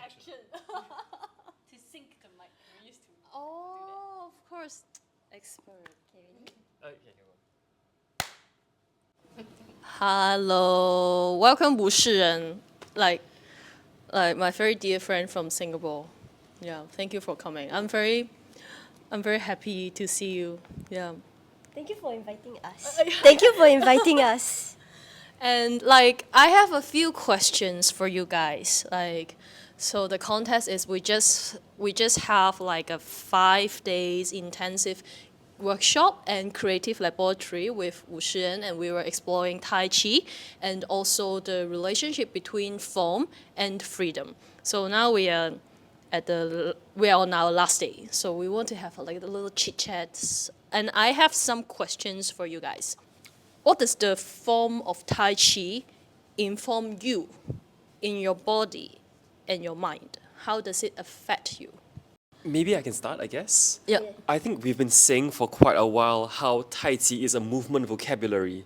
action. To sync the mic. We used to Oh, of course. Expert. Okay, ready? Hello, welcome WUSHIREN. Like my very dear friend from Singapore. Yeah, thank you for coming. I'm very happy to see you. Yeah. Thank you for inviting us. Thank you for inviting us. And like I have a few questions for you guys. Like so the contest is we just have like a 5 days intensive workshop and creative laboratory with WUSHIREN, and we were exploring Tai Chi and also the relationship between form and freedom. So now we are on our last day. So we want to have like a little chit chats, and I have some questions for you guys. What does the form of Tai Chi inform you in your body and your mind? How does it affect you? Maybe I can start, I guess. Yeah. I think we've been saying for quite a while how Tai Chi is a movement vocabulary.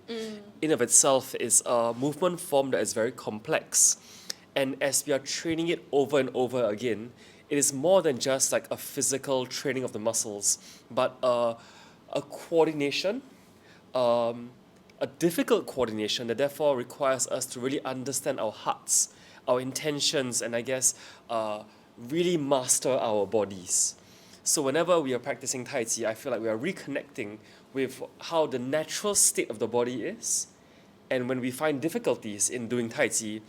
In of itself is a movement form that is very complex. And as we are training it over and over again, it is more than just like a physical training of the muscles, but a coordination, a difficult coordination that therefore requires us to really understand our hearts, our intentions, and I guess really master our bodies. So whenever we are practicing Tai Chi, I feel like we are reconnecting with how the natural state of the body is. And when we find difficulties in doing Tai Chi,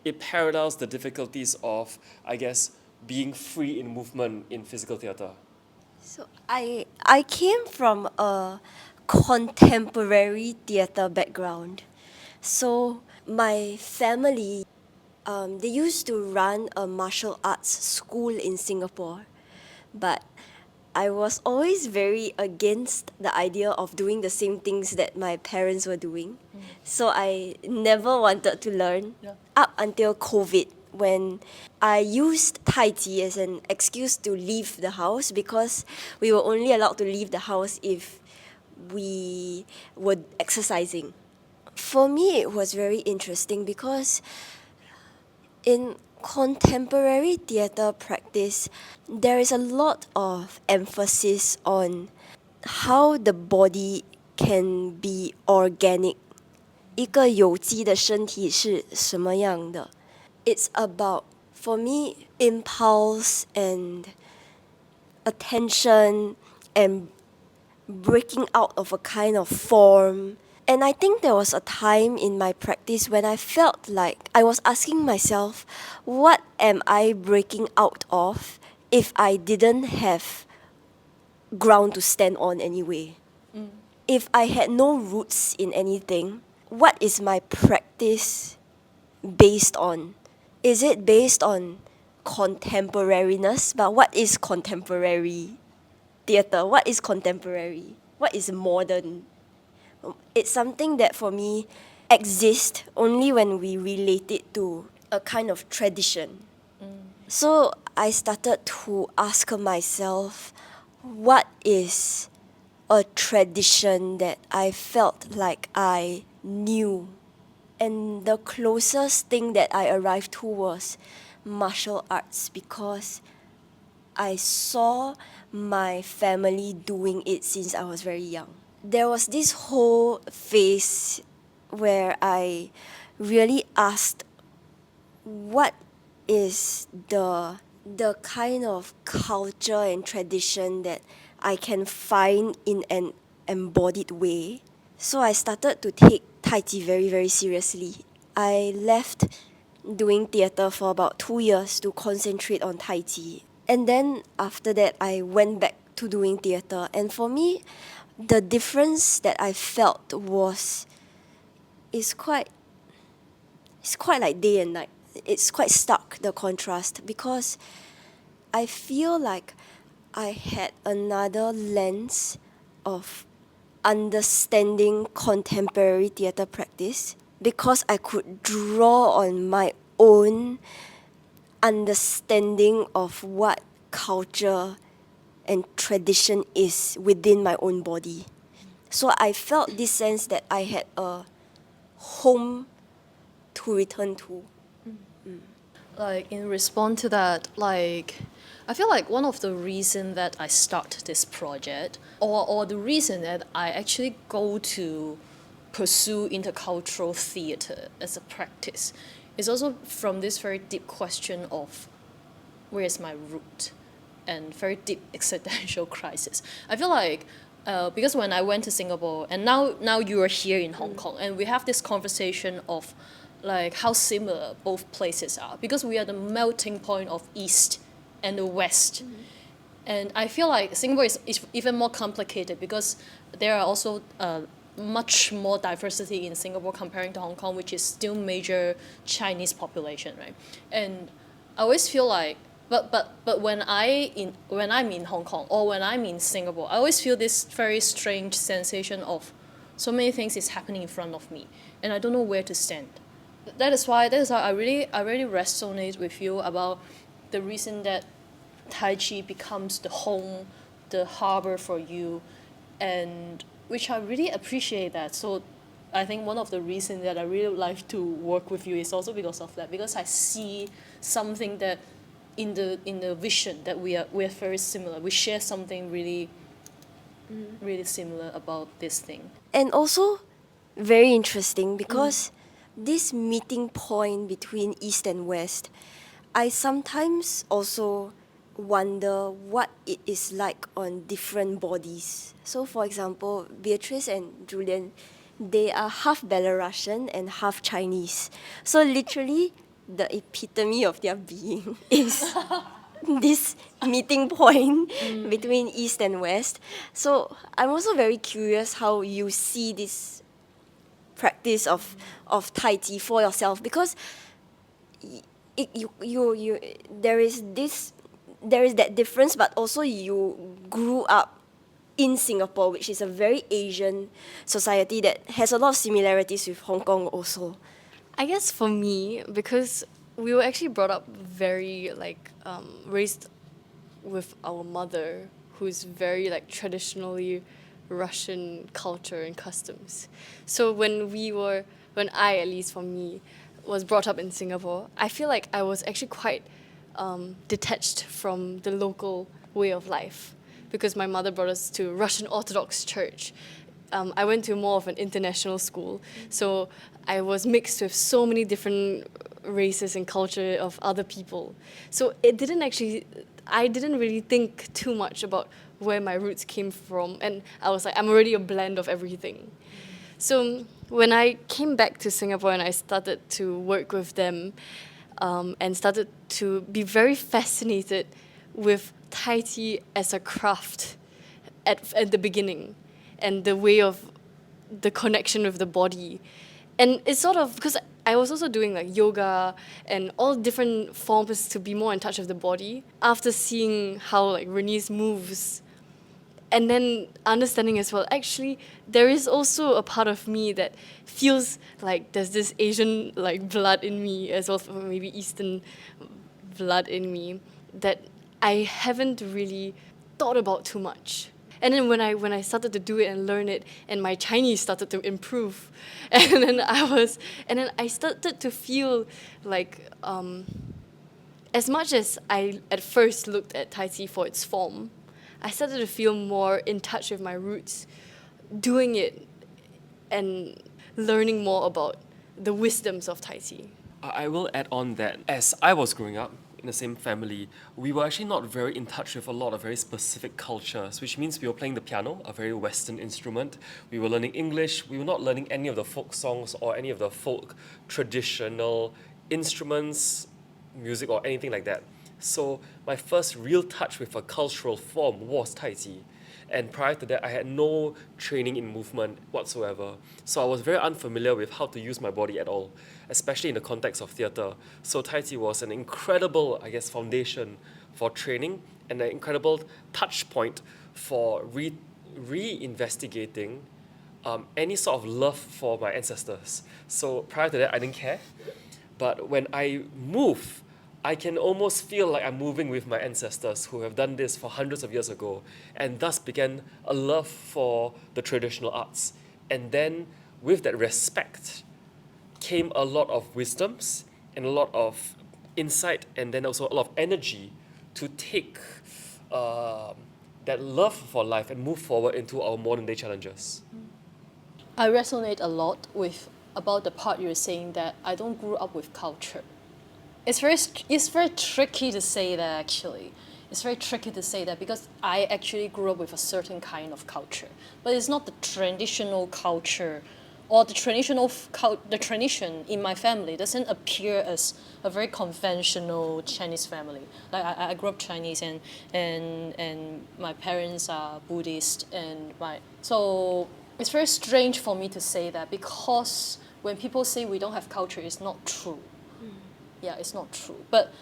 it parallels the difficulties of, I guess, being free in movement in physical theatre. So I came from a contemporary theatre background. So my family, they used to run a martial arts school in Singapore, but I was always very against the idea of doing the same things that my parents were doing. So I never wanted to learn up until COVID, when I used Tai Chi as an excuse to leave the house, because we were only allowed to leave the house if we were exercising. For me, it was very interesting because in contemporary theatre practice, there is a lot of emphasis on how the body can be organic. 一个有机的身体是什么样的? It's about, for me, impulse and attention and breaking out of a kind of form. And I think there was a time in my practice when I felt like I was asking myself, what am I breaking out of if I didn't have ground to stand on anyway? If I had no roots in anything, what is my practice based on? Is it based on contemporariness? But what is contemporary theatre? What is contemporary? What is modern? It's something that for me exists only when we relate it to a kind of tradition. So I started to ask myself, what is a tradition that I felt like I knew? And the closest thing that I arrived to was martial arts, because I saw my family doing it since I was very young. There was this whole phase where I really asked, what is the kind of culture and tradition that I can find in an embodied way? So I started to take Tai Chi very, very seriously. I left doing theatre for about 2 years to concentrate on Tai Chi. And then after that, I went back to doing theatre. And for me, the difference that I felt is quite like day and night. It's quite stark, the contrast, because I feel like I had another lens of understanding contemporary theatre practice, because I could draw on my own understanding of what culture and tradition is within my own body. So I felt this sense that I had a home to return to. Like in response to that, like I feel like one of the reason that I start this project, or the reason that I actually go to pursue intercultural theater as a practice, is also from this very deep question of where is my root, and very deep existential crisis. I feel like because when I went to Singapore, and now you are here in Hong Kong, and we have this conversation of like how similar both places are, because we are the melting point of East and the West. And I feel like Singapore is even more complicated because there are also much more diversity in Singapore comparing to Hong Kong, which is still major Chinese population, right? And I always feel like, but when I'm in Hong Kong or when I'm in Singapore, I always feel this very strange sensation of so many things is happening in front of me, and I don't know where to stand. That is why I really resonate with you about the reason that Tai Chi becomes the home, the harbor for you, and which I really appreciate that. So I think one of the reasons that I really like to work with you is also because of that, because I see something that in the vision that we are very similar. We share something really really similar about this thing. And also very interesting because this meeting point between East and West, I sometimes also wonder what it is like on different bodies. So for example, Beatrice and Julian, they are half Belarusian and half Chinese. So literally the epitome of their being is this meeting point between East and West. So I'm also very curious how you see this practice of Tai Chi for yourself, because there is that difference, but also you grew up in Singapore, which is a very Asian society that has a lot of similarities with Hong Kong also. I guess for me, because we were actually brought up very raised with our mother, who's very traditionally Russian culture and customs. So when I, at least for me, was brought up in Singapore, I feel like I was actually quite detached from the local way of life, because my mother brought us to Russian Orthodox Church. I went to more of an international school, so I was mixed with so many different races and culture of other people. So I didn't really think too much about where my roots came from, and I was like, I'm already a blend of everything. So when I came back to Singapore and I started to work with them, and started to be very fascinated with Tai Chi as a craft at the beginning, and the way of the connection with the body. And it's sort of, because I was also doing yoga and all different forms to be more in touch with the body. After seeing how Renice moves, and then understanding as well, actually, there is also a part of me that feels like there's this Asian blood in me, as well as maybe Eastern blood in me, that I haven't really thought about too much. And then when I started to do it and learn it, and my Chinese started to improve, and then I started to feel as much as I at first looked at Tai Chi for its form, I started to feel more in touch with my roots, doing it and learning more about the wisdoms of Tai Chi. I will add on that as I was growing up in the same family, we were actually not very in touch with a lot of very specific cultures, which means we were playing the piano, a very Western instrument. We were learning English. We were not learning any of the folk songs or any of the folk traditional instruments, music, or anything like that. So my first real touch with a cultural form was Tai Chi. And prior to that, I had no training in movement whatsoever. So I was very unfamiliar with how to use my body at all, especially in the context of theatre. So Tai Chi was an incredible, foundation for training and an incredible touch point for reinvestigating any sort of love for my ancestors. So prior to that, I didn't care. But when I move, I can almost feel like I'm moving with my ancestors who have done this for hundreds of years ago, and thus began a love for the traditional arts. And then with that respect came a lot of wisdoms and a lot of insight and then also a lot of energy to take that love for life and move forward into our modern day challenges. I resonate a lot with about the part you're saying that I don't grow up with culture. It's very tricky to say that actually. It's very tricky to say that because I actually grew up with a certain kind of culture, but it's not the traditional culture, or the the tradition in my family doesn't appear as a very conventional Chinese family. Like I grew up Chinese and my parents are Buddhist so it's very strange for me to say that because when people say we don't have culture, it's not true. Yeah, it's not true. But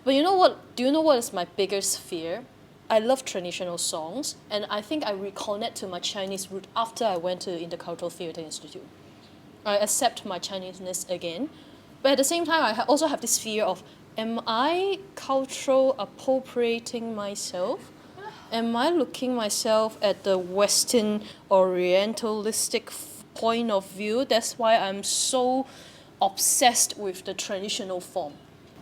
you know what? Do you know what is my biggest fear? I love traditional songs, and I think I reconnect to my Chinese root after I went to Intercultural Theatre Institute. I accept my Chineseness again, but at the same time, I also have this fear of, am I cultural appropriating myself? Am I looking myself at the Western Orientalistic point of view? That's why I'm so obsessed with the traditional form.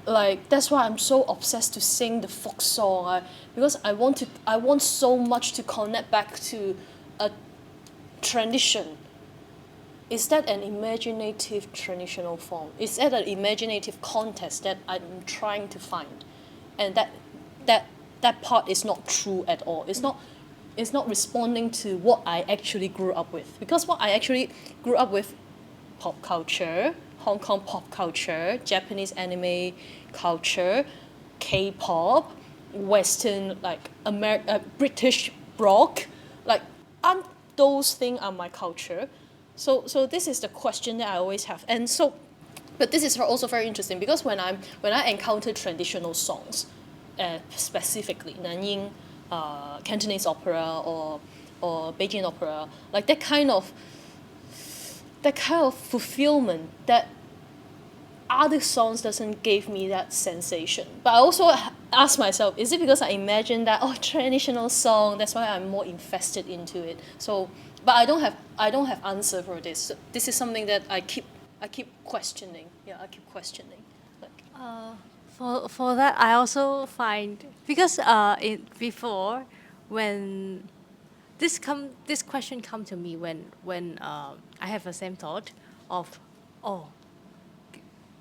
Like that's why I'm so obsessed to sing the folk song because I want so much to connect back to a tradition. Is that an imaginative traditional form? Is that an imaginative context that I'm trying to find? And that part is not true at all. It's not responding to what I actually grew up with. Because what I actually grew up with, pop culture, Hong Kong pop culture, Japanese anime culture, K-pop, Western British rock, like aren't those things are my culture? So this is the question that I always have, and so, but this is also very interesting because when I encounter traditional songs, specifically Nanjing, Cantonese opera or Beijing opera, like that kind of fulfillment that other songs doesn't give me that sensation. But I also ask myself, is it because I imagine that traditional song, that's why I'm more invested into it? So, but I don't have answer for this. So this is something that I keep questioning. Yeah, I keep questioning. For that, I also find because before when this question come to me when I have the same thought of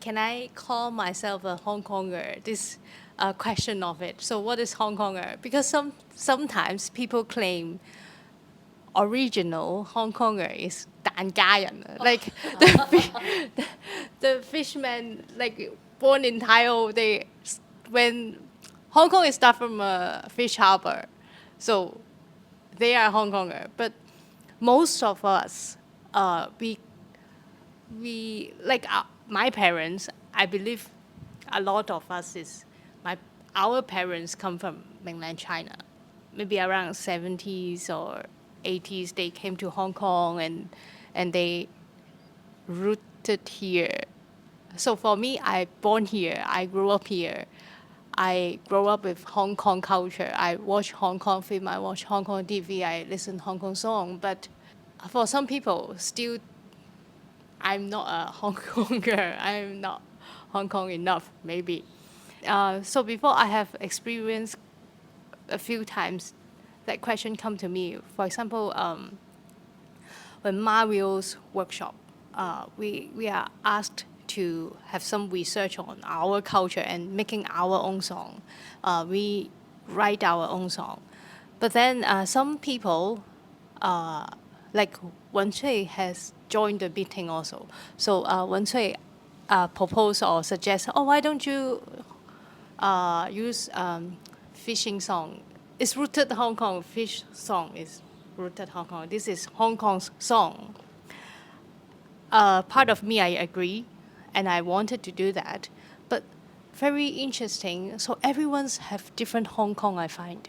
can I call myself a Hong Konger? This question of it. So what is Hong Konger? Because sometimes people claim original Hong Konger is 蛋家人, like the fishermen like born in Taiwan. When Hong Kong is start from a fish harbor, so they are Hong Konger. But most of us, we like my parents. I believe a lot of us our parents come from mainland China, maybe around 70s or 80s. They came to Hong Kong and they rooted here. So for me, I born here. I grew up here. I grew up with Hong Kong culture. I watch Hong Kong film. I watch Hong Kong TV. I listen Hong Kong song. But for some people, still, I'm not a Hong Konger. I'm not Hong Kong enough, maybe. So before I have experienced a few times that question come to me. For example, when Mario's workshop, we are asked to have some research on our culture and making our own song. We write our own song. But then some people, like Wen Cui has joined the meeting also. So Wen Cui proposed or suggests, why don't you use fishing song? It's rooted Hong Kong. Fish song is rooted Hong Kong. This is Hong Kong's song. Part of me, I agree, and I wanted to do that. But very interesting. So everyone's have different Hong Kong, I find.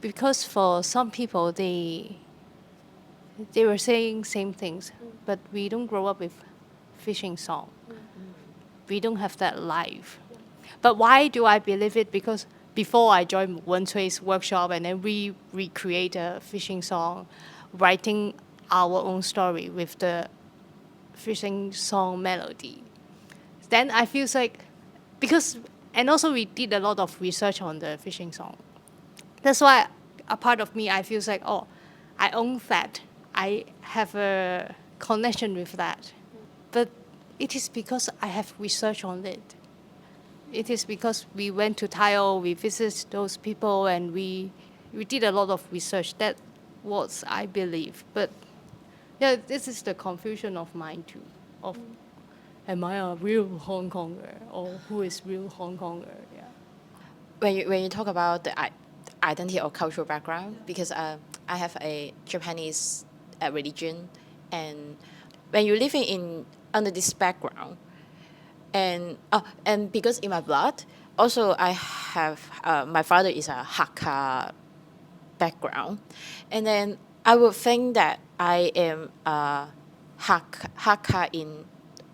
Because for some people, they were saying same things, but we don't grow up with fishing song. We don't have that life. But why do I believe it? Because before I joined Wen Cui's workshop and then we recreate a fishing song, writing our own story with the fishing song melody. Then I feel like because, and also we did a lot of research on the fishing song. That's why a part of me, I feels like, oh, I own that. I have a connection with that. But it is because I have research on it. It is because we went to Thailand, we visited those people, and we did a lot of research. That was, I believe. But yeah, this is the confusion of mine too. Of am I a real Hong Konger or who is real Hong Konger? Yeah. When you talk about the identity or cultural background, because I have a Japanese religion, and when you're living in under this background, and because in my blood, also I have my father is a Hakka background, and then I would think that I am Hakka in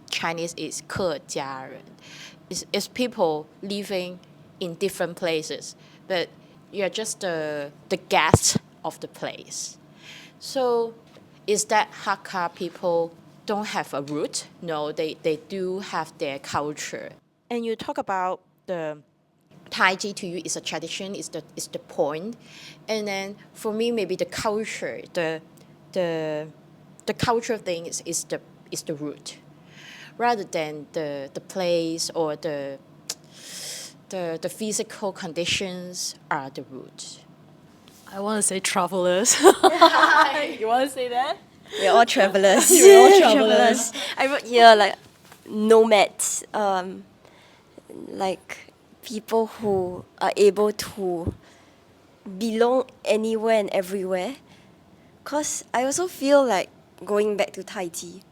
Chinese is 客家人. It's people living in different places, but you're just the guest of the place. So is that Hakka people don't have a root? No, they do have their culture. And you talk about the Taiji to you is a tradition, is the point. And then for me, maybe the culture, the cultural thing is the root, rather than the place or the physical conditions are the root. I want to say travelers. You want to say that? We're all travelers. We're all travelers. I wrote here like nomads, like people who are able to belong anywhere and everywhere. Cause I also feel like going back to Tai Chi,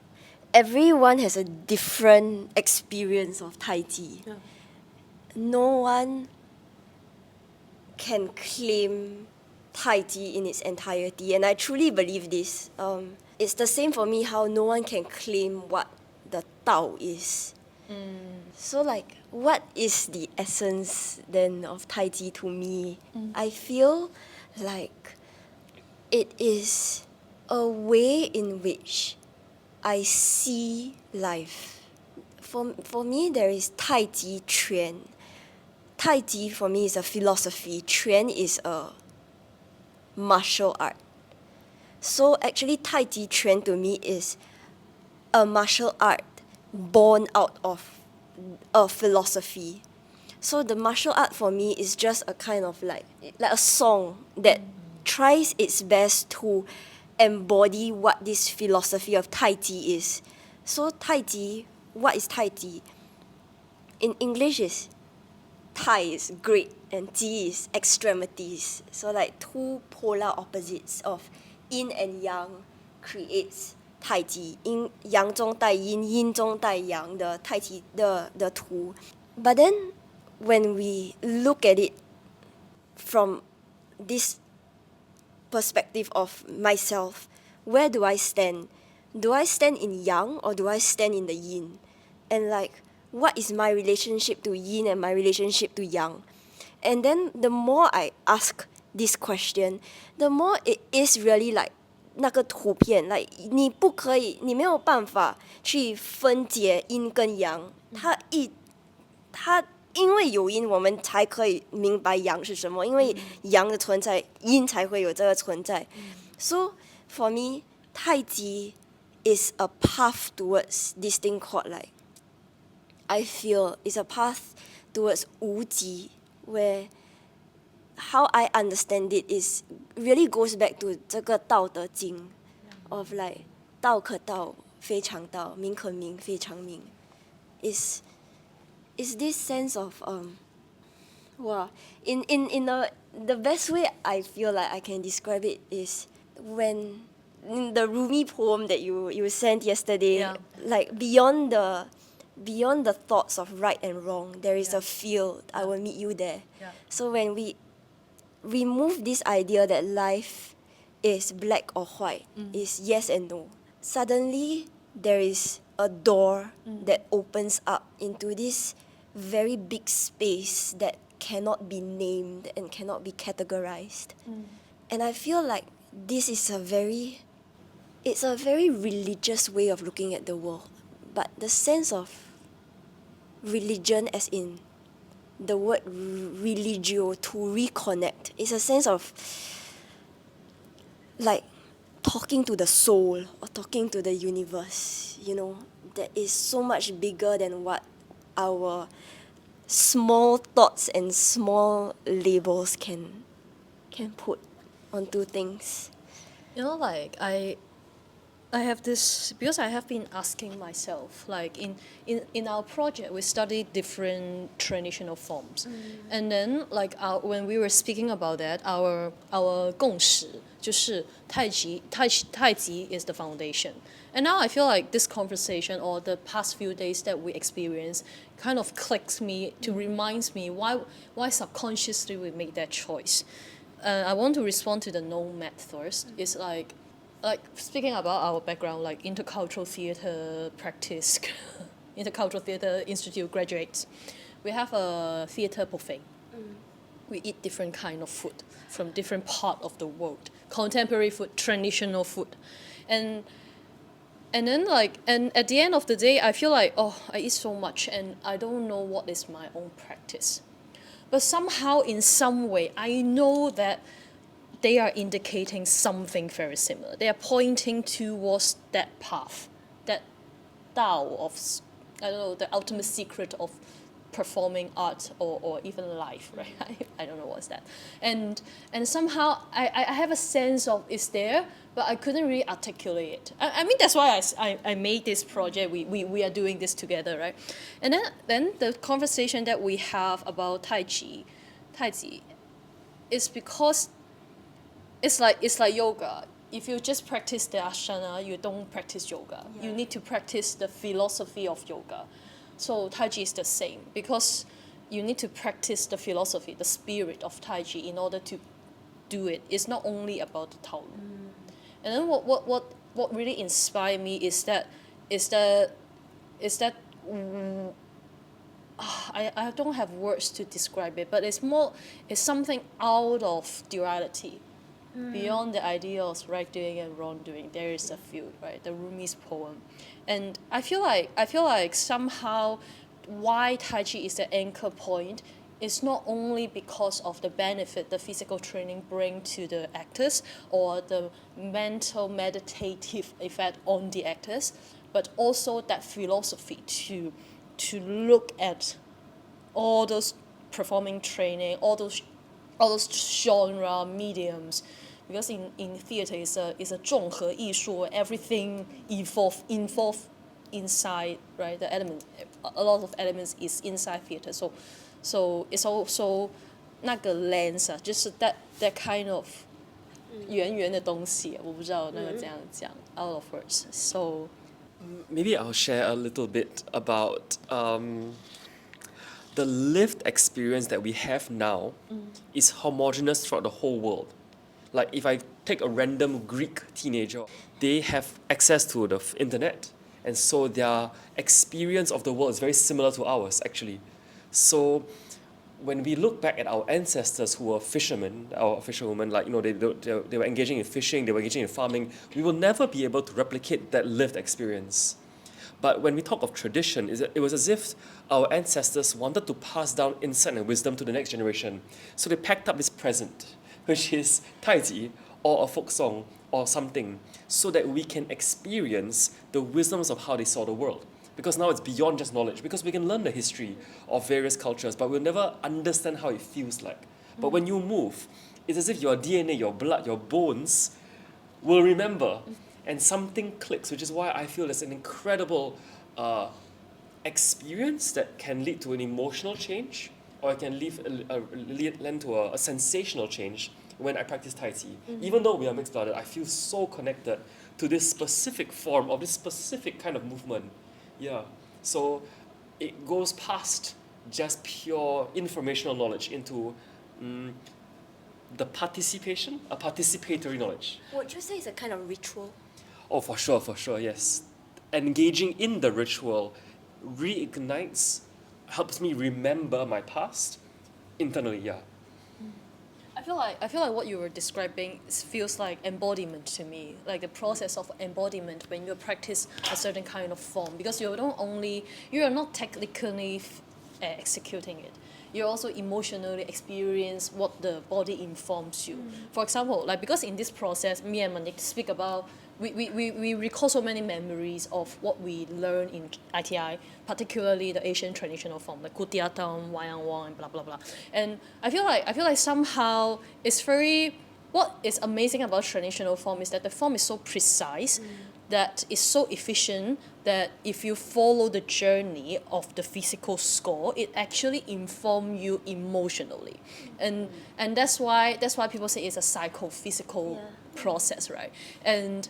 everyone has a different experience of Tai Chi. Yeah. No one can claim Tai Chi in its entirety, and I truly believe this. It's the same for me how no one can claim what the Tao is. So like, what is the essence then of Tai Chi to me? I feel like it is a way in which I see life. For me, there is Tai Chi Quan. Tai Chi for me is a philosophy. Quan is a martial art. So actually, Tai Chi Quan to me is a martial art born out of a philosophy. So the martial art for me is just a kind of like a song that tries its best to embody what this philosophy of Tai Chi is. So Tai Chi, what is Tai Chi? In English is Tai is great and Chi is extremities. So like two polar opposites of yin and yang creates Tai Chi. 阳中带阴，阴中带阳的太极的图。But then when we look at it from this perspective of myself, where do I stand? Do I stand in yang or do I stand in the yin? And like, what is my relationship to yin and my relationship to yang? And then the more I ask this question, the more it is really like 那个图片 like 你不可以，你没有办法去分解阴跟阳，它因为有阴我们才可以明白阳是什么，因为阳的存在阴才会有这个存在。So for me, Tai Chi is a path towards this thing called like, I feel it's a path towards 无极 where how I understand it is really goes back to 这个道德经 of like 道可道非常道，名可名非常名 is this sense of wow, in the best way I feel like I can describe it is when in the Rumi poem that you sent yesterday, Yeah. like beyond the thoughts of right and wrong, there is a field. I will meet you there. Yeah. So when we remove this idea that life is black or white, is yes and no, suddenly there is a door that opens up into this very big space that cannot be named and cannot be categorized. And I feel like this is a very religious way of looking at the world. But the sense of religion as in the word religio, to reconnect. It's a sense of like talking to the soul or talking to the universe, you know, that is so much bigger than what our small thoughts and small labels can put onto things. You know, like I have this because I have been asking myself, like in our project we study different traditional forms, and then like when we were speaking about that, our 共识就是太极 is the foundation. And now I feel like this conversation or the past few days that we experienced kind of clicks me to reminds me why subconsciously we make that choice. I want to respond to the nomad first. It's like speaking about our background, like intercultural theater practice, intercultural theater institute graduates, we have a theater buffet. We eat different kind of food from different part of the world, contemporary food, traditional food, and then and at the end of the day, I feel like, oh, I eat so much and I don't know what is my own practice, but somehow in some way I know that they are indicating something very similar. They are pointing towards that path, that Tao of, I don't know, the ultimate secret of performing art or even life, right? I don't know what's that. And somehow I have a sense of it's there, but I couldn't really articulate it. I mean, that's why I made this project. We are doing this together, right? And then the conversation that we have about Taiji, is because it's like yoga. If you just practice the asana, you don't practice yoga. Yeah. You need to practice the philosophy of yoga. So Taiji is the same because you need to practice the philosophy, the spirit of Taiji in order to do it. It's not only about the Tao. And then what really inspired me is that I don't have words to describe it, but it's something out of duality. Beyond the idea of right doing and wrong doing, there is a field, right? The Rumi's poem, and I feel like somehow why Taiji is the anchor point is not only because of the benefit the physical training bring to the actors or the mental meditative effect on the actors, but also that philosophy to look at all those performing training, all those genre mediums, because in theater is a 综合艺术, everything involved inside, right? The element, a lot of elements is inside theater. So it's also 那个 lens 啊，就是 that kind of 圆圆的东西，我不知道那个怎样讲 out of words. So maybe I'll share a little bit about the lived experience that we have now is homogeneous throughout the whole world. Like if I take a random Greek teenager, they have access to the internet, and so their experience of the world is very similar to ours actually. So when we look back at our ancestors who were fishermen, our fisherwomen, like, you know, they were engaging in fishing, they were engaging in farming, we will never be able to replicate that lived experience. But when we talk of tradition, it was as if our ancestors wanted to pass down insight and wisdom to the next generation. So they packed up this present, which is Taiji or a folk song or something, so that we can experience the wisdoms of how they saw the world. Because now it's beyond just knowledge, because we can learn the history of various cultures, but we'll never understand how it feels like. But when you move, it's as if your DNA, your blood, your bones will remember, and something clicks, which is why I feel there's an incredible experience that can lead to an emotional change, or it can lend to a sensational change when I practice Tai Chi. Even though we are mixed-blooded, I feel so connected to this specific form of this specific kind of movement. Yeah, so it goes past just pure informational knowledge into the participation, a participatory knowledge. Would you say it's a kind of ritual? Oh, for sure, yes. Engaging in the ritual reignites, helps me remember my past internally, yeah. I feel like what you were describing feels like embodiment to me, like the process of embodiment when you practice a certain kind of form, because you are not technically executing it. You also emotionally experience what the body informs you. For example, like because in this process, me and Manik speak about we recall so many memories of what we learn in ITI, particularly the Asian traditional form, like Kutiatam, Wayang Wong, and blah blah blah. And I feel like somehow it's very, what is amazing about traditional form is that the form is so precise, that is so efficient, that if you follow the journey of the physical score, it actually informs you emotionally, and that's why people say it's a psychophysical process, right? And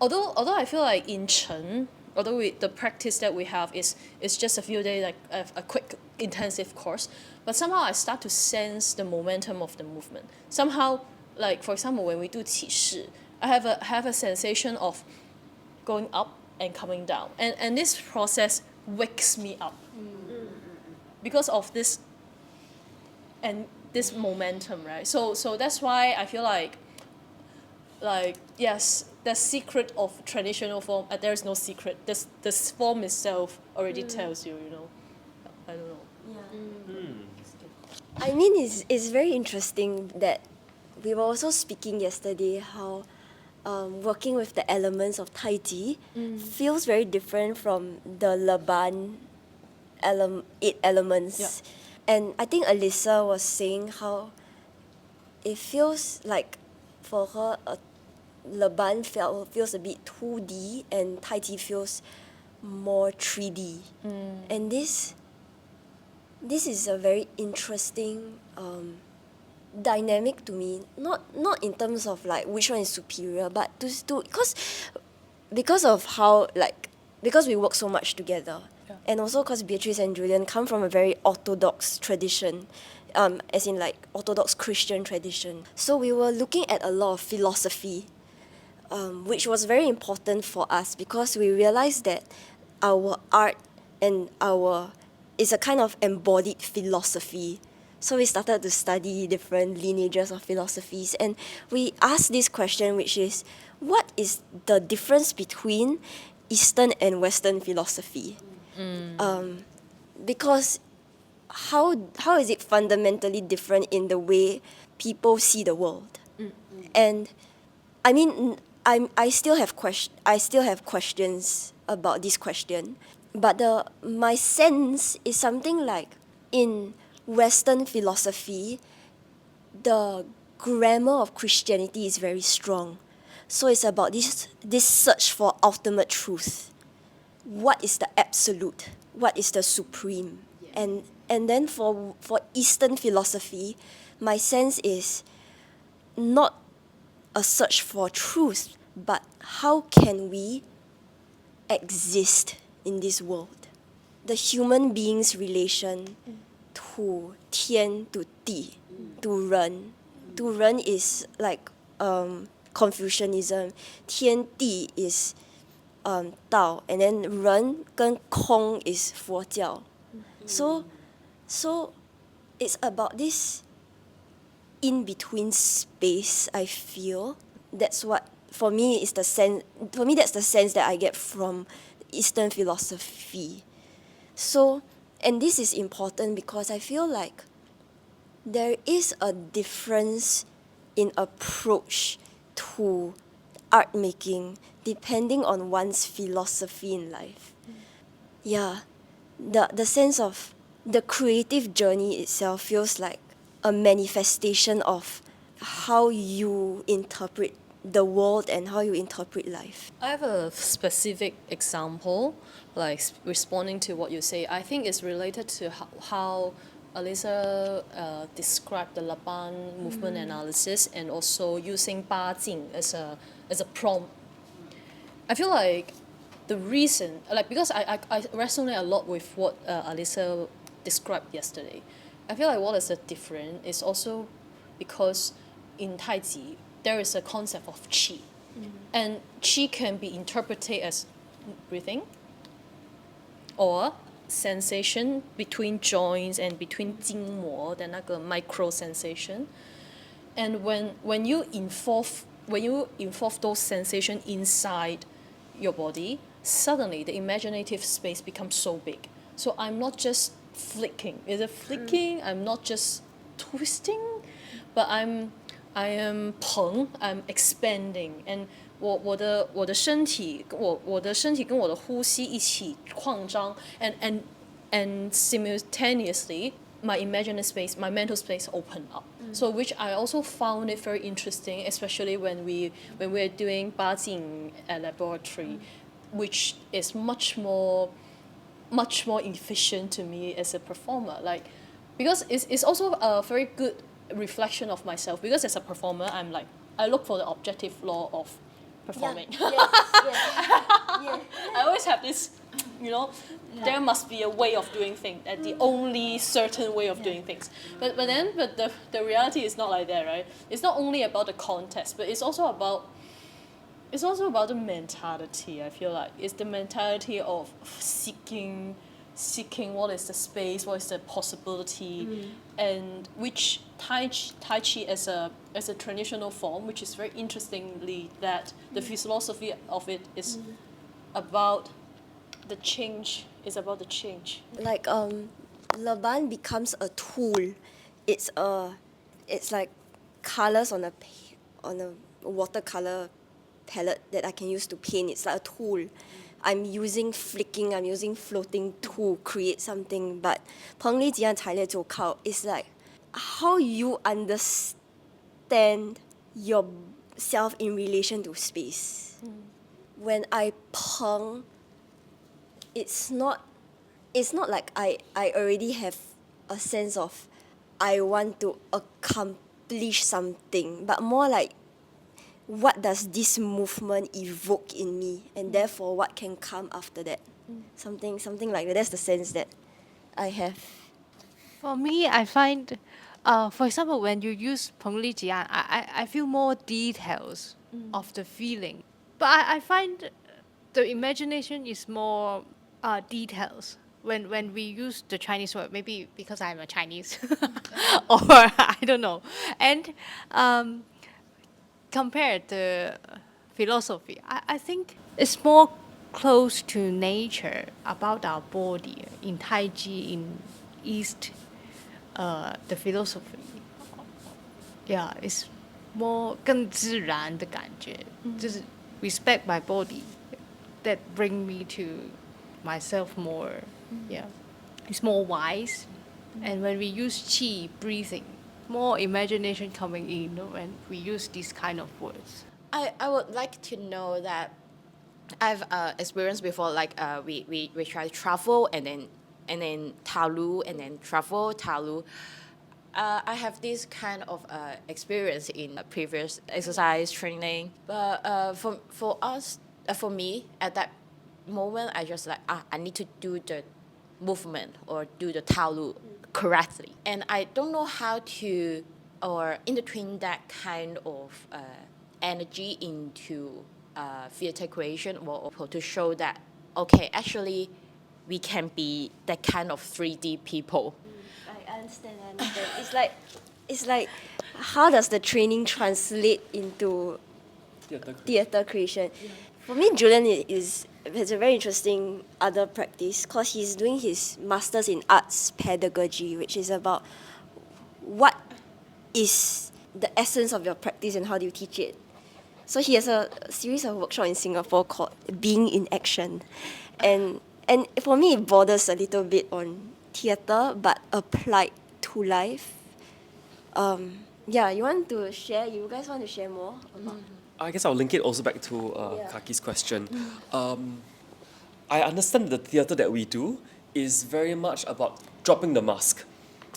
although I feel like in Chen, the practice that we have is just a few days, like a quick intensive course, but somehow I start to sense the momentum of the movement. Somehow, like for example, when we do Qi Shi, I have a sensation of going up and coming down, and this process wakes me up because of this and this momentum, right? So that's why I feel like yes, the secret of traditional form, there is no secret. This form itself already tells you, I don't know. I mean, it's very interesting that we were also speaking yesterday how working with the elements of Taiji feels very different from the Laban 8 elements. Yeah. And I think Alyssa was saying how it feels like for her, Laban feels a bit 2D and Taiji feels more 3D. And this is a very interesting dynamic to me. Not in terms of like which one is superior, but to because of how because we work so much together, and also because Beatrice and Julian come from a very orthodox tradition, as in like Orthodox Christian tradition. So we were looking at a lot of philosophy, which was very important for us because we realized that our art and is a kind of embodied philosophy. So we started to study different lineages of philosophies, and we asked this question, which is, what is the difference between Eastern and Western philosophy? Because how is it fundamentally different in the way people see the world? And I mean, I still have questions about this question, but my sense is something like in Western philosophy, the grammar of Christianity is very strong. So it's about this search for ultimate truth. What is the absolute? What is the supreme? And then for Eastern philosophy, my sense is not a search for truth, but how can we exist in this world? The human being's relation to 天 to 地 to 人. To 人 is like Confucianism. 天地 is 道, and then 人跟空 is 佛教. So it's about this in between space, I feel. That's what for me is the sense. For me, that's the sense that I get from Eastern philosophy. So, and this is important because I feel like there is a difference in approach to art making depending on one's philosophy in life. Yeah, the sense of the creative journey itself feels like a manifestation of how you interpret the world and how you interpret life. I have a specific example, like responding to what you say. I think it's related to how Alyssa described the Laban movement analysis and also using Ba Jing as a prompt. I feel like the reason, like because I resonate a lot with what Alyssa described yesterday. I feel like what is the difference is also because in Taiji there is a concept of qi, and qi can be interpreted as breathing or sensation between joints and between 筋膜的那个 micro sensation. And when you involve those sensations inside your body, suddenly the imaginative space becomes so big. So I'm not just flicking. Is it flicking? I'm not just twisting, but I am 膨, I'm expanding, and 我的身体跟我的呼吸一起扩张 and simultaneously my imaginative space, my mental space open up. So which I also found it very interesting, especially when we're doing 八境 at laboratory, which is much more efficient to me as a performer. Like, because it's also a very good reflection of myself, because as a performer I'm like, I look for the objective law of performing. I always have this, there must be a way of doing things, and the only certain way of doing things. But the reality is not like that, right? It's not only about the context, but it's also about the mentality. I feel like it's the mentality of seeking what is the space, what is the possibility, and which Tai Chi as a traditional form, which is very interestingly that the philosophy of it is about the change. It's about the change. Like Laban becomes a tool. It's like colors on a watercolor palette that I can use to paint. It's like a tool. I'm using flicking, I'm using floating to create something. But 彭丽吉安材料就靠 is like how you understand yourself in relation to space. When I peng, it's not like I already have a sense of I want to accomplish something, but more like what does this movement evoke in me, and therefore what can come after that. Something like that. That's the sense that I have. For me, I find, for example, when you use 彭丽吉安, I feel more details of the feeling. But I find the imagination is more details when we use the Chinese word, maybe because I'm a Chinese or I don't know. And compared to philosophy, I think it's more close to nature, about our body. In Tai Chi, in East, the philosophy, yeah, it's more 更自然的感觉，就是 respect my body, that bring me to myself more. Yeah, it's more wise. And when we use qi, breathing, more imagination coming in when we use these kind of words. I would like to know that I've experienced before, like we try to travel and then Talu and then travel Talu. I have this kind of experience in previous exercise training, but for me at that moment I just like I need to do the movement or do the Talu correctly, and I don't know how to or intertwine that kind of energy into theater creation or to show that okay, actually we can be that kind of 3D people. I understand. It's like how does the training translate into theatre creation? For me, Julian has a very interesting other practice because he's doing his masters in arts pedagogy, which is about what is the essence of your practice and how do you teach it. So he has a series of workshops in Singapore called Being in Action, and for me it borders a little bit on theatre but applied to life. You want to share? You guys want to share more about? I guess I'll link it also back to Kaki's question. I understand the theatre that we do is very much about dropping the mask,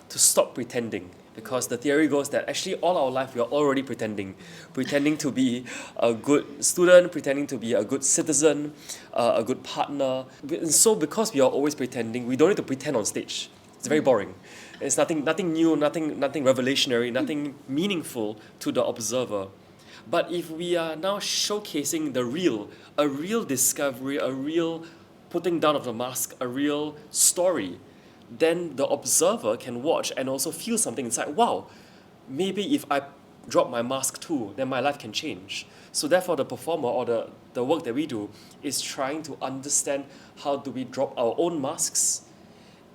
to stop pretending. Because the theory goes that actually all our life we are already pretending to be a good student, pretending to be a good citizen, a good partner. And so because we are always pretending, we don't need to pretend on stage. It's very boring. It's nothing new, nothing revelationary, nothing meaningful to the observer. But if we are now showcasing the real, a real discovery, a real putting down of the mask, a real story, then the observer can watch and also feel something inside. Wow, maybe if I drop my mask too, then my life can change. So therefore the performer or the work that we do is trying to understand how do we drop our own masks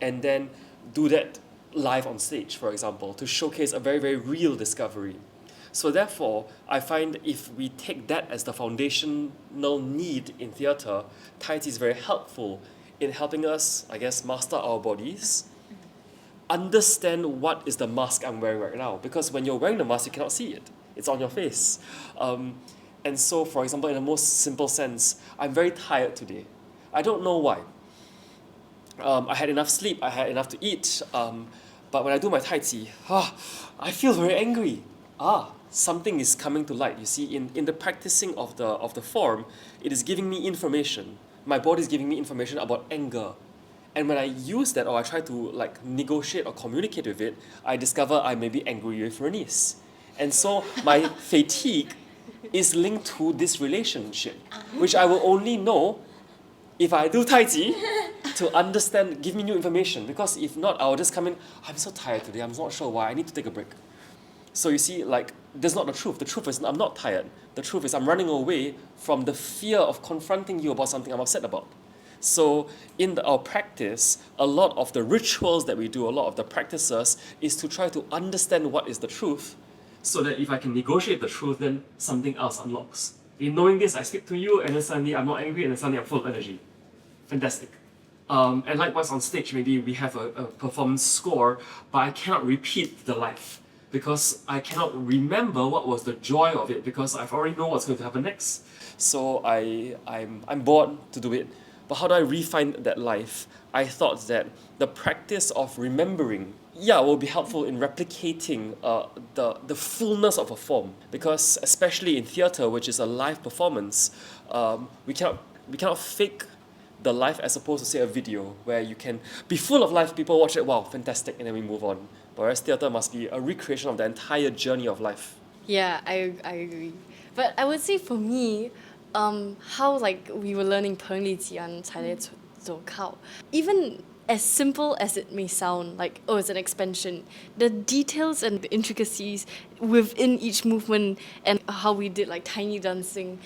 and then do that live on stage, for example, to showcase a very, very real discovery. So therefore, I find if we take that as the foundational need in theatre, Tai Chi is very helpful in helping us, I guess, master our bodies, understand what is the mask I'm wearing right now. Because when you're wearing the mask, you cannot see it. It's on your face. And so, for example, in the most simple sense, I'm very tired today. I don't know why. I had enough sleep, I had enough to eat, but when I do my Tai Chi, I feel very angry. Something is coming to light. You see, in the practicing of the form, it is giving me information. My body is giving me information about anger. And when I use that or I try to like negotiate or communicate with it, I discover I may be angry with Bernice. And so my fatigue is linked to this relationship, which I will only know if I do Tai Chi to understand, give me new information. Because if not, I'll just come in, I'm so tired today, I'm not sure why, I need to take a break. So you see, like, that's not the truth. The truth is I'm not tired. The truth is I'm running away from the fear of confronting you about something I'm upset about. So in our practice, a lot of the rituals that we do, a lot of the practices, is to try to understand what is the truth, so that if I can negotiate the truth, then something else unlocks. In knowing this, I speak to you, and then suddenly I'm not angry, and then suddenly I'm full of energy. Fantastic. And likewise on stage, maybe we have a performance score, but I cannot repeat the life because I cannot remember what was the joy of it because I've already know what's going to happen next. So I'm bored to do it. But how do I refine that life? I thought that the practice of remembering, will be helpful in replicating the fullness of a form. Because especially in theatre, which is a live performance, we cannot fake the life as opposed to, say, a video where you can be full of life, people watch it, wow, fantastic, and then we move on. Whereas theatre must be a recreation of the entire journey of life. Yeah, I agree. But I would say for me, how like we were learning 彭丽吉安才来走靠, even as simple as it may sound, like, oh, it's an expansion, the details and the intricacies within each movement and how we did like tiny dancing,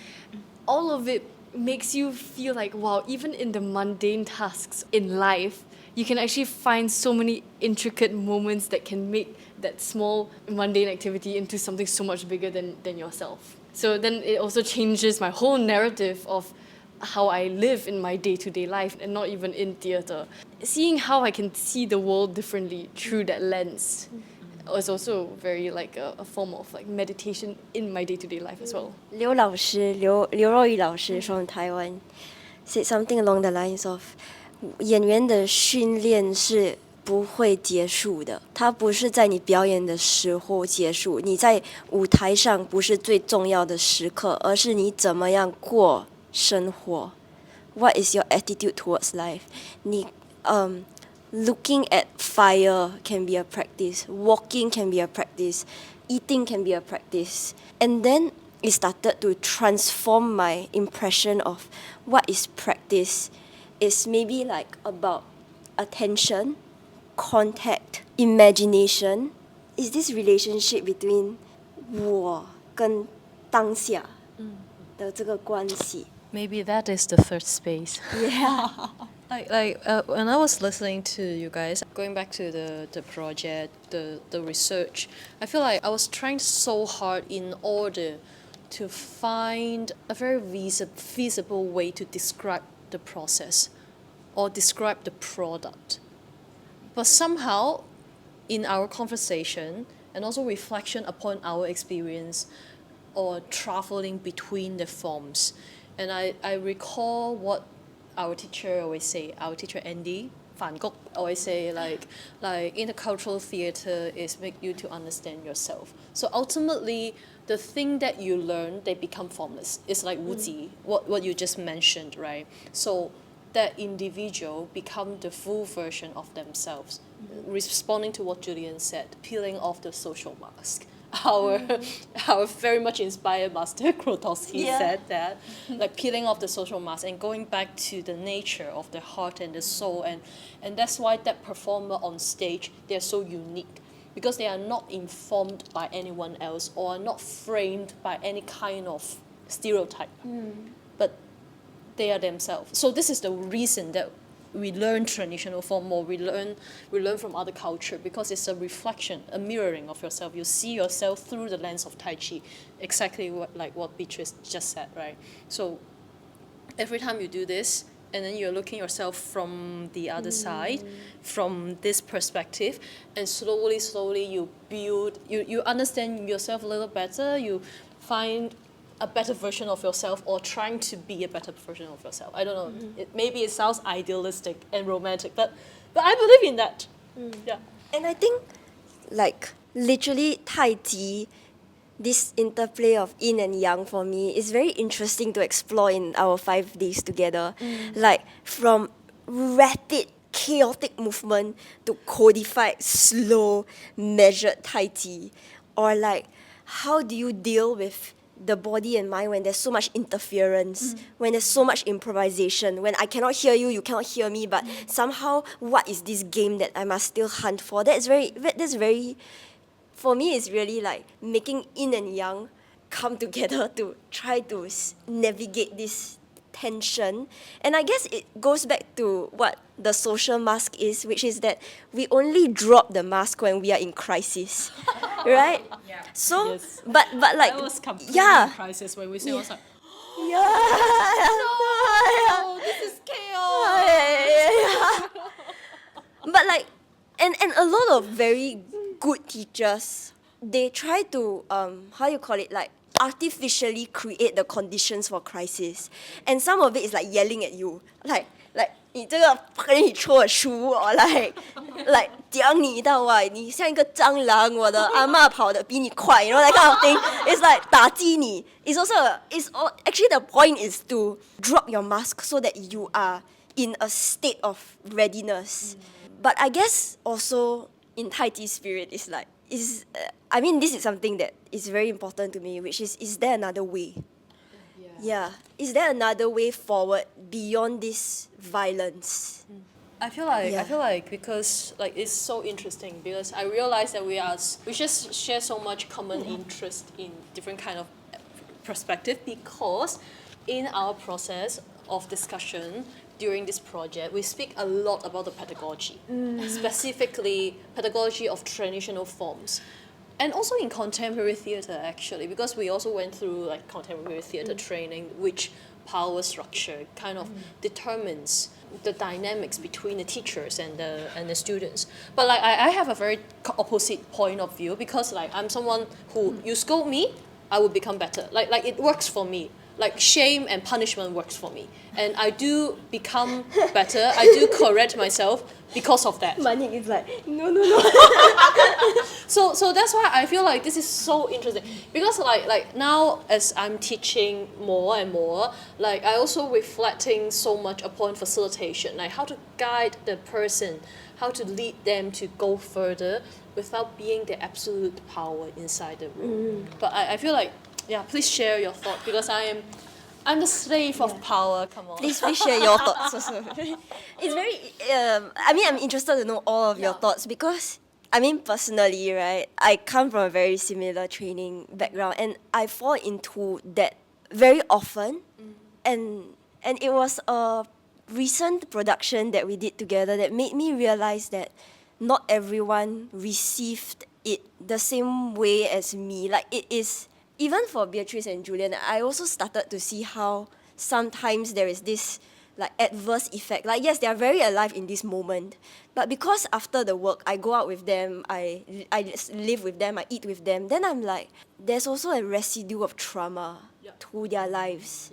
all of it makes you feel like, wow, even in the mundane tasks in life, you can actually find so many intricate moments that can make that small mundane activity into something so much bigger than yourself. So then it also changes my whole narrative of how I live in my day-to-day life and not even in theatre. Seeing how I can see the world differently through that lens is also very like a form of like meditation in my day-to-day life as well. 刘若瑀老师 from Taiwan said something along the lines of 演员的训练是不会结束的，它不是在你表演的时候结束，你在舞台上不是最重要的时刻，而是你怎么样过生活。What is your attitude towards life? 你looking at fire can be a practice, walking can be a practice, eating can be a practice. And then it started to transform my impression of what is practice. It's maybe like about attention, contact, imagination. Is this relationship between 我跟当下的这个关系。 Maybe that is the third space. Yeah. When I was listening to you guys, going back to the project, the research, I feel like I was trying so hard in order to find a very feasible way to describe the process or describe the product. But somehow, in our conversation and also reflection upon our experience or traveling between the forms, and I recall what our teacher always say, our teacher Andy Van Gogh always say, like intercultural theater is make you to understand yourself. So ultimately, the thing that you learn, they become formless. It's like Wuji, what you just mentioned, right? So that individual become the full version of themselves, responding to what Julian said, peeling off the social mask. Our very much inspired master Krotos, he said that, like peeling off the social mask and going back to the nature of the heart and the soul, and that's why that performer on stage, they're so unique, because they are not informed by anyone else or are not framed by any kind of stereotype, but they are themselves. So this is the reason that we learn traditional form or we learn from other culture, because it's a reflection, a mirroring of yourself. You see yourself through the lens of Tai Chi, exactly what Beatrice just said, right? So every time you do this, and then you're looking yourself from the other side, from this perspective, and slowly you build, you understand yourself a little better, you find a better version of yourself or trying to be a better version of yourself. I don't know, maybe it sounds idealistic and romantic, but I believe in that. Yeah. And I think, like, literally Tai Chi, this interplay of yin and yang for me is very interesting to explore in our 5 days together. Like, from rapid, chaotic movement to codified, slow, measured Tai Chi. Or like, how do you deal with the body and mind when there's so much interference, when there's so much improvisation, when I cannot hear you, you cannot hear me, but somehow what is this game that I must still hunt for? That's very, for me, it's really like making yin and yang come together to try to navigate this tension. And I guess it goes back to what the social mask is, which is that we only drop the mask when we are in crisis, right? Yeah. So, Yes. but like, That was completely yeah, crisis when we say, was like, yeah, oh, this is chaos. but like, and a lot of very good teachers, they try to how you call it, like artificially create the conditions for crisis, and some of it is like yelling at you, like 你这个跟你错书 or like 讲你到啊，你像一个蟑螂，我的阿嬷跑得比你快 you know, that kind of thing. It's like 打击你. Actually the point is to drop your mask so that you are in a state of readiness. But I guess also in Tai Chi spirit is like, this is something that is very important to me, which is there another way? Yeah. Is there another way forward beyond this violence? I feel like because like it's so interesting, because I realize that we just share so much common interest in different kind of perspective, because in our process of discussion during this project, we speak a lot about the pedagogy, specifically pedagogy of traditional forms. And also in contemporary theatre, actually, because we also went through like contemporary theatre training, which power structure kind of determines the dynamics between the teachers and the students. But like I have a very opposite point of view, because like I'm someone who you scold me, I will become better. Like it works for me. Like shame and punishment works for me, and I do become better. I do correct myself because of that. Manik is like, no. So that's why I feel like this is so interesting, because like now as I'm teaching more and more, like I also reflecting so much upon facilitation, like how to guide the person, how to lead them to go further without being the absolute power inside the room. But I feel like, yeah, please share your thought, because I'm the slave of power. Come on. Please share your thoughts also. It's very, I'm interested to know all of your thoughts, because, personally, right, I come from a very similar training background, and I fall into that very often. And it was a recent production that we did together that made me realize that not everyone received it the same way as me. Like, it is, even for Beatrice and Julian, I also started to see how sometimes there is this like adverse effect. Like, yes, they are very alive in this moment, but because after the work, I go out with them, I just live with them, I eat with them, then I'm like, there's also a residue of trauma to their lives.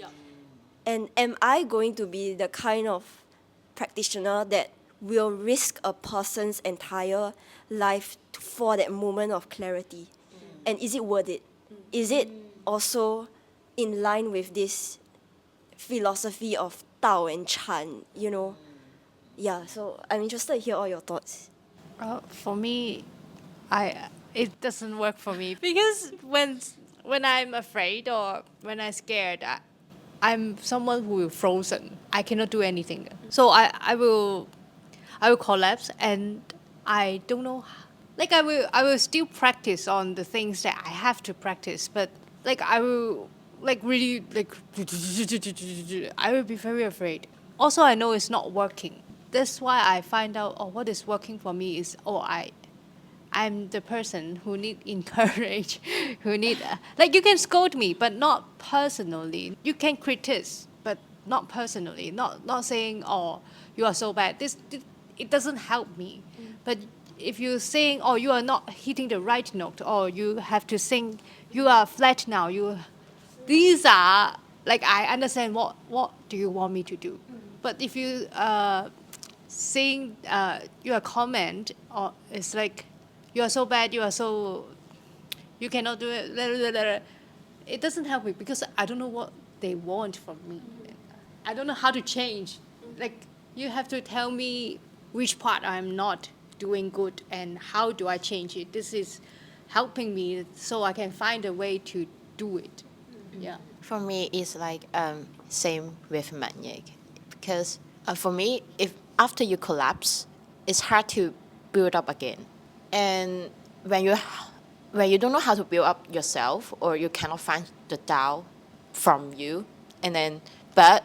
And am I going to be the kind of practitioner that will risk a person's entire life for that moment of clarity? And is it worth it? Is it also in line with this philosophy of Tao and Chan, you know? Yeah, so I'm interested to hear all your thoughts. For me, it doesn't work for me, because when I'm afraid or when I'm scared, I'm someone who will frozen. I cannot do anything. So I will collapse, and I don't know like I will still practice on the things that I have to practice, but like I will like really like I will be very afraid. Also, I know it's not working. That's why I find out, oh, what is working for me is, I'm the person who need encourage, who need like you can scold me, but not personally. You can criticize, but not personally. Not saying, oh, you are so bad. This it doesn't help me. But if you're saying, oh, you are not hitting the right note, or you have to sing, you are flat now. These are like I understand what do you want me to do. But if you saying your comment, or it's like you are so bad, you cannot do it. It doesn't help me because I don't know what they want from me. I don't know how to change. Like you have to tell me which part I'm not doing good and how do I change it. This is helping me so I can find a way to do it. Yeah. For me, it's like same with Manic, because for me, if after you collapse, it's hard to build up again. And when you don't know how to build up yourself, or you cannot find the Tao from you, and then but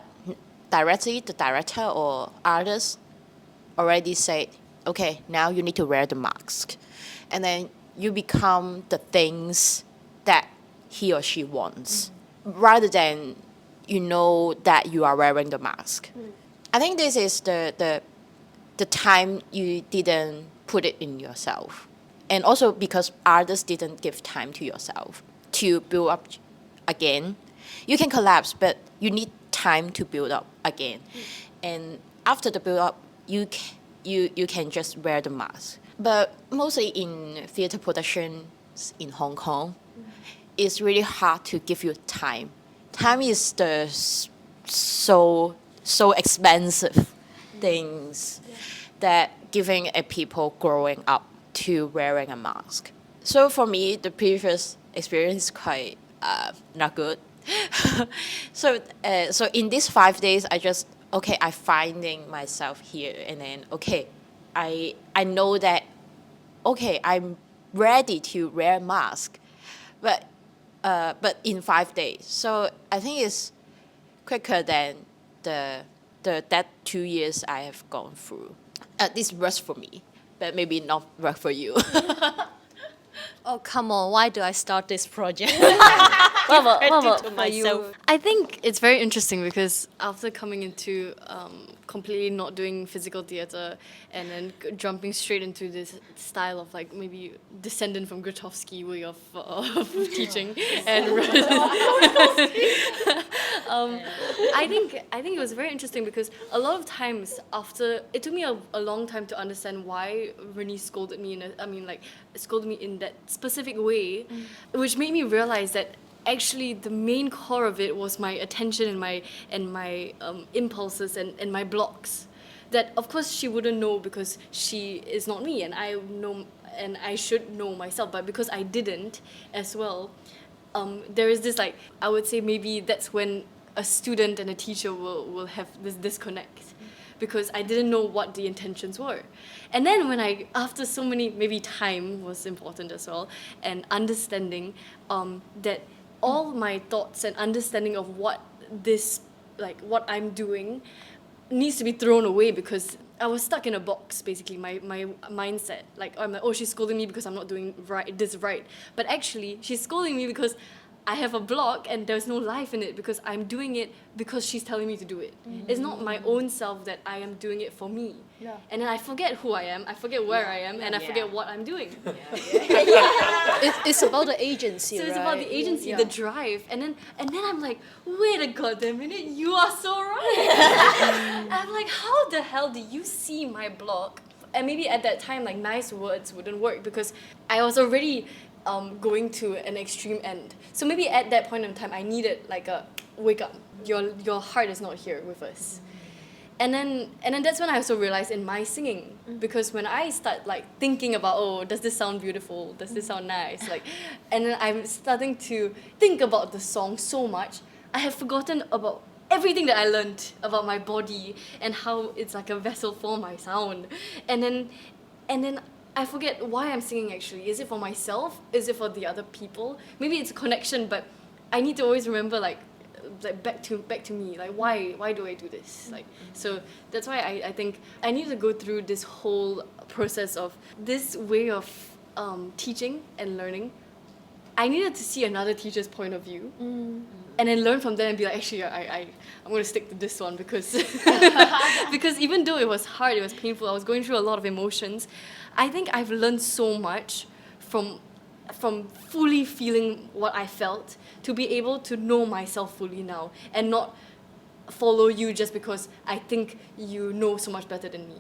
directly the director or artist already said, okay, now you need to wear the mask, and then you become the things that he or she wants, rather than you know that you are wearing the mask. I think this is the time you didn't put it in yourself. And also because artists didn't give time to yourself to build up again. You can collapse, but you need time to build up again. And after the build up, you can just wear the mask. But mostly in theater productions in Hong Kong, it's really hard to give you time. Time is the so expensive things that giving a people growing up to wearing a mask. So for me, the previous experience is quite not good. So in these 5 days, I finding myself here, and then I know that I'm ready to wear a mask, but in 5 days. So I think it's quicker than that 2 years I have gone through. This works for me, but maybe not work for you. Oh, come on. Why do I start this project? What about to for myself. you? I think it's very interesting because after coming into completely not doing physical theater and then jumping straight into this style of like maybe descendant from Grotowski way of teaching, and I think it was very interesting because a lot of times after it took me a long time to understand why Renee scolded me scolded me in that specific way, which made me realize that actually the main core of it was my attention and my impulses and my blocks. That of course she wouldn't know because she is not me, and I know and I should know myself, but because I didn't as well, there is this like I would say maybe that's when a student and a teacher will have this disconnect. Because I didn't know what the intentions were. And then when after so many, maybe time was important as well, and understanding that all my thoughts and understanding of what I'm doing needs to be thrown away because I was stuck in a box, basically, my mindset. I'm like, oh, she's scolding me because I'm not doing this right. But actually, she's scolding me because I have a block and there's no life in it because I'm doing it because she's telling me to do it. It's not my own self that I am doing it for me. Yeah. And then I forget who I am, I forget where I am, and I forget what I'm doing. It's about the agency, So right? it's about the agency, the drive. And then I'm like, wait a goddamn minute, you are so right. I'm like, how the hell do you see my block? And maybe at that time, like nice words wouldn't work because I was already going to an extreme end. So maybe at that point in time, I needed like a wake up. Your heart is not here with us. And then that's when I also realized in my singing, because when I start like thinking about, oh, does this sound beautiful? Does this sound nice? And then I'm starting to think about the song so much, I have forgotten about everything that I learned about my body and how it's like a vessel for my sound. And then I forget why I'm singing actually. Is it for myself? Is it for the other people? Maybe it's a connection, but I need to always remember like back to me. Like why do I do this? Like so that's why I think I need to go through this whole process of this way of teaching and learning. I needed to see another teacher's point of view. And then learn from them and be like, actually, I'm going to stick to this one because because even though it was hard, it was painful, I was going through a lot of emotions. I think I've learned so much from fully feeling what I felt to be able to know myself fully now and not follow you just because I think you know so much better than me.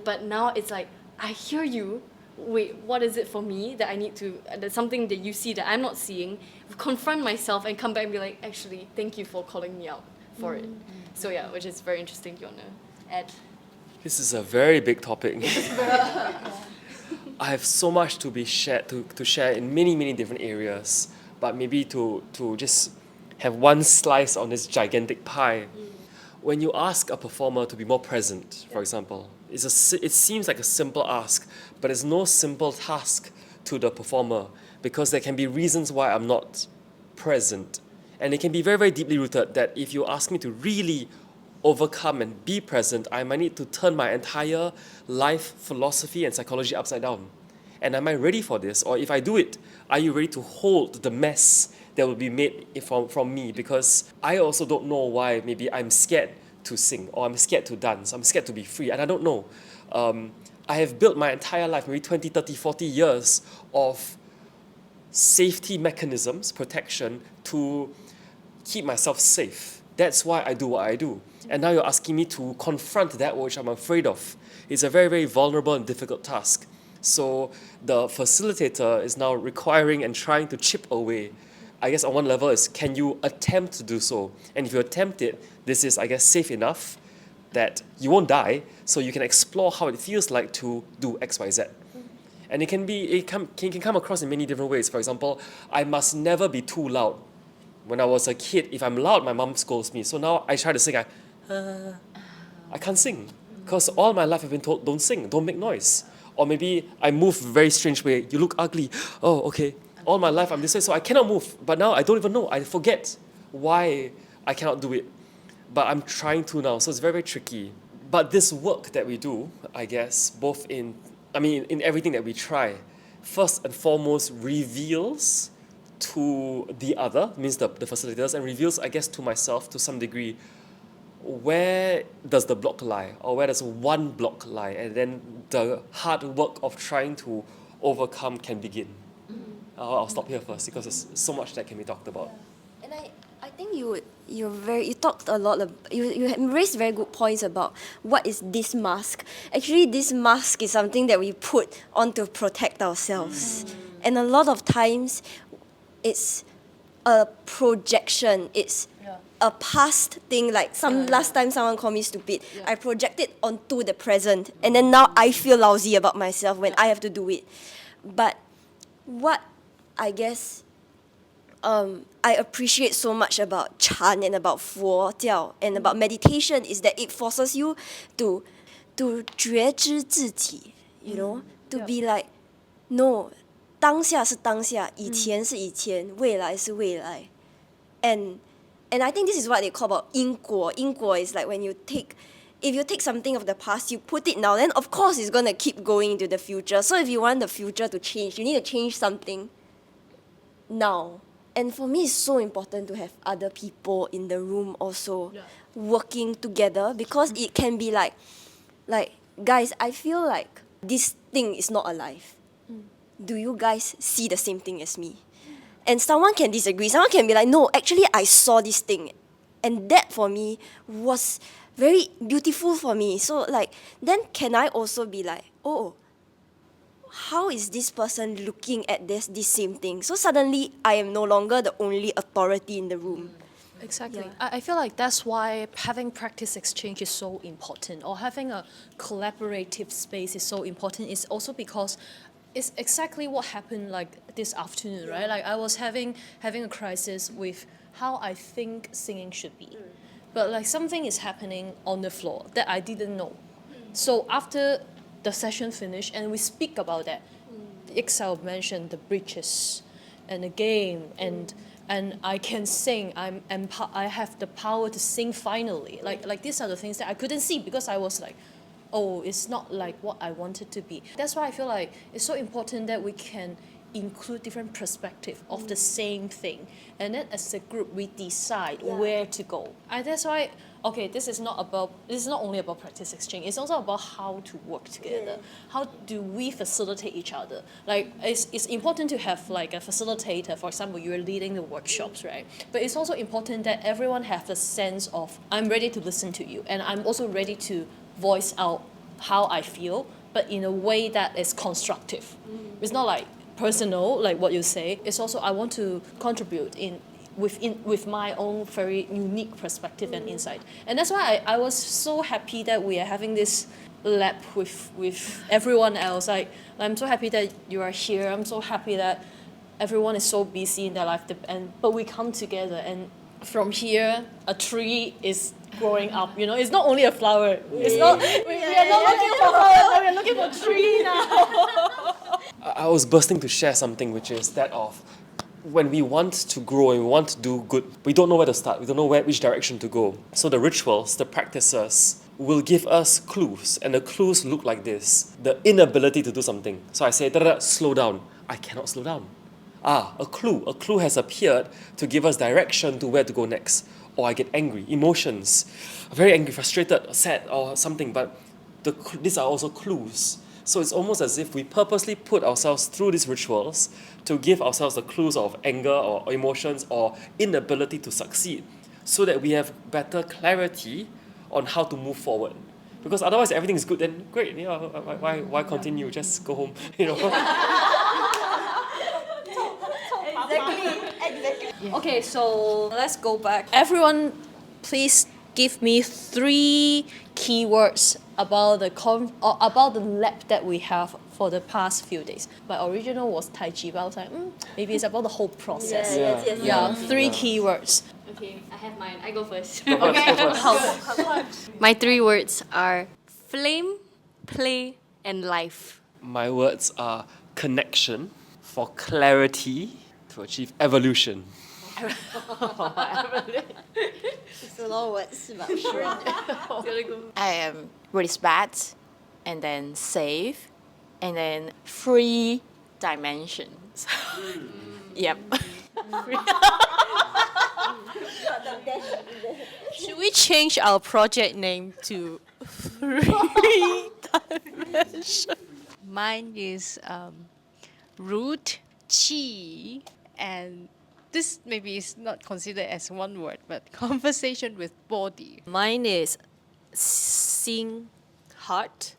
But now it's like, I hear you. Wait, what is it for me that I need to, that's something that you see that I'm not seeing, confront myself and come back and be like, actually, thank you for calling me out for it. So yeah, which is very interesting. Do you want to add? This is a very big topic. I have so much to be shared to share in many different areas, but maybe to just have one slice on this gigantic pie. When you ask a performer to be more present, for example, it seems like a simple ask, but it's no simple task to the performer because there can be reasons why I'm not present. And it can be very deeply rooted that if you ask me to really overcome and be present, I might need to turn my entire life, philosophy, and psychology upside down. And am I ready for this? Or if I do it, are you ready to hold the mess that will be made from me? Because I also don't know why maybe I'm scared to sing or I'm scared to dance. I'm scared to be free. And I don't know. I have built my entire life, maybe 20, 30, 40 years of safety mechanisms, protection, to keep myself safe. That's why I do what I do. And now you're asking me to confront that which I'm afraid of. It's a very vulnerable and difficult task. So the facilitator is now requiring and trying to chip away. I guess on one level is, can you attempt to do so? And if you attempt it, this is, I guess, safe enough that you won't die, so you can explore how it feels like to do X, Y, Z. And it can come across in many different ways. For example, I must never be too loud. When I was a kid, if I'm loud, my mom scolds me. So now I try to sing, I can't sing. Because all my life I've been told, don't sing, don't make noise. Or maybe I move a very strange way. You look ugly. Oh, okay. All my life I'm this way, so I cannot move. But now I don't even know. I forget why I cannot do it. But I'm trying to now, so it's very tricky. But this work that we do, I guess, both in everything that we try, first and foremost reveals to the other, means the facilitators, and reveals, I guess, to myself to some degree, where does the block lie, or where does one block lie, and then the hard work of trying to overcome can begin. I'll stop here first because there's so much that can be talked about. And I think you talked a lot you raised very good points about what is this mask. Actually, this mask is something that we put on to protect ourselves. And a lot of times it's a projection. It's a past thing, like last time someone called me stupid. I project it onto the present, and then now I feel lousy about myself when I have to do it. But what I guess I appreciate so much about Chan and about Fo Jiao and about meditation is that it forces you to 觉知自己, you know, to be like, no, 当下是当下, 以前是以前, 未来是未来. And I think this is what they call about 因果. 因果 is like when if you take something of the past, you put it now, then of course it's going to keep going into the future. So if you want the future to change, you need to change something now. And for me, it's so important to have other people in the room also working together, because it can be like, guys, I feel like this thing is not alive. Do you guys see the same thing as me? And someone can disagree. Someone can be like, no, actually, I saw this thing. And that for me was very beautiful for me. So like, then can I also be like, oh, how is this person looking at this same thing? So suddenly I am no longer the only authority in the room. Exactly. Yeah. I feel like that's why having practice exchange is so important, or having a collaborative space is so important. It's also because it's exactly what happened like this afternoon, right? Like I was having a crisis with how I think singing should be. But like something is happening on the floor that I didn't know. So after the session finished and we speak about that. Ixel mentioned the bridges and the game and I can sing. I have the power to sing finally. Like these are the things that I couldn't see because I was like, oh, it's not like what I wanted to be. That's why I feel like it's so important that we can include different perspectives of the same thing. And then as a group, we decide where to go. And that's why, okay, this is not only about practice exchange, it's also about how to work together. How do we facilitate each other? Like, it's important to have like a facilitator. For example, you're leading the workshops, right? But it's also important that everyone have the sense of, I'm ready to listen to you, and I'm also ready to voice out how I feel, but in a way that is constructive. It's not like personal, like what you say. It's also I want to contribute with my own very unique perspective and insight. And that's why I was so happy that we are having this lab with everyone else. I'm so happy that you are here. I'm so happy that everyone is so busy in their life, but we come together, and from here a tree is growing up. You know, it's not only a flower. It's not. We are not looking for flowers. We are looking for tree now. I was bursting to share something, which is that of when we want to grow and we want to do good, we don't know where to start. We don't know which direction to go. So the rituals, the practices, will give us clues, and the clues look like this: the inability to do something. So I say, slow down. I cannot slow down. A clue. A clue has appeared to give us direction to where to go next. Or I get angry, emotions, very angry, frustrated, sad, or something. But these are also clues. So it's almost as if we purposely put ourselves through these rituals to give ourselves the clues of anger or emotions or inability to succeed, so that we have better clarity on how to move forward. Because otherwise everything is good, then great, why continue? Just go home, Exactly. Okay, so let's go back. Everyone, please give me 3 keywords about the lab that we have for the past few days. My original was Tai Chi, but I was like, maybe it's about the whole process. Yes. 3 keywords. Okay, I have mine. I go first. Go first. My 3 words are flame, play, and life. My words are connection, for clarity, to achieve evolution. It's a lot of words, but I am respect, and then safe, and then 3 dimensions. Yep. Should we change our project name to 3 dimensions? Mine is root, chi, and this maybe is not considered as one word, but conversation with body. Mine is 心 heart,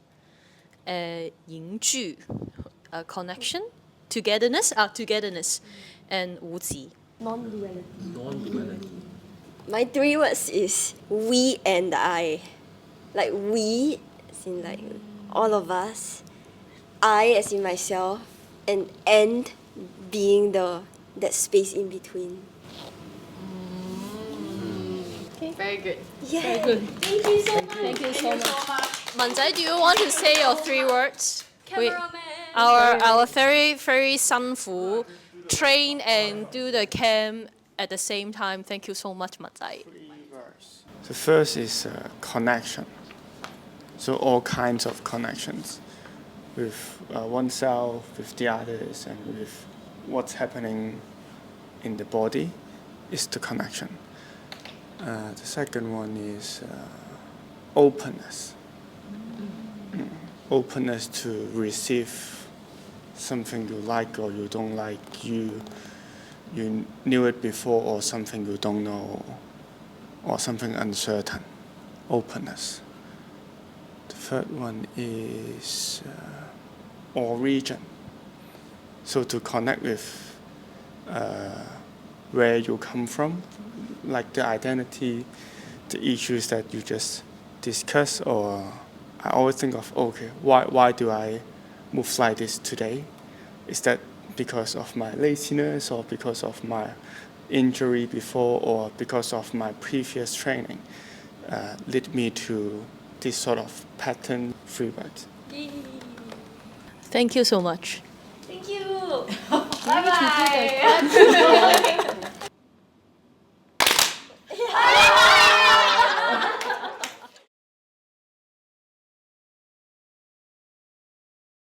凝聚 connection, togetherness, and 无极 Non-duality. my 3 words is we and I. Like we, as in like all of us. I, as in myself, and being that space in between. Very good. Yeah. Thank you so much. Manzai, do you want to say your 3 words? Cameraman. Our very, very Sanfu train and do the cam at the same time. Thank you so much, Manzai. The first is connection. So all kinds of connections with oneself, with the others, and with what's happening in the body is the connection. The second one is openness. Openness to receive something you like or you don't like. You knew it before, or something you don't know, or something uncertain. Openness. The third one is origin. So to connect with where you come from, like the identity, the issues that you just discussed, or I always think of, okay, why do I move like this today? Is that because of my laziness, or because of my injury before, or because of my previous training? Lead me to this sort of pattern. 3 words. Thank you so much. Thank you. Bye bye.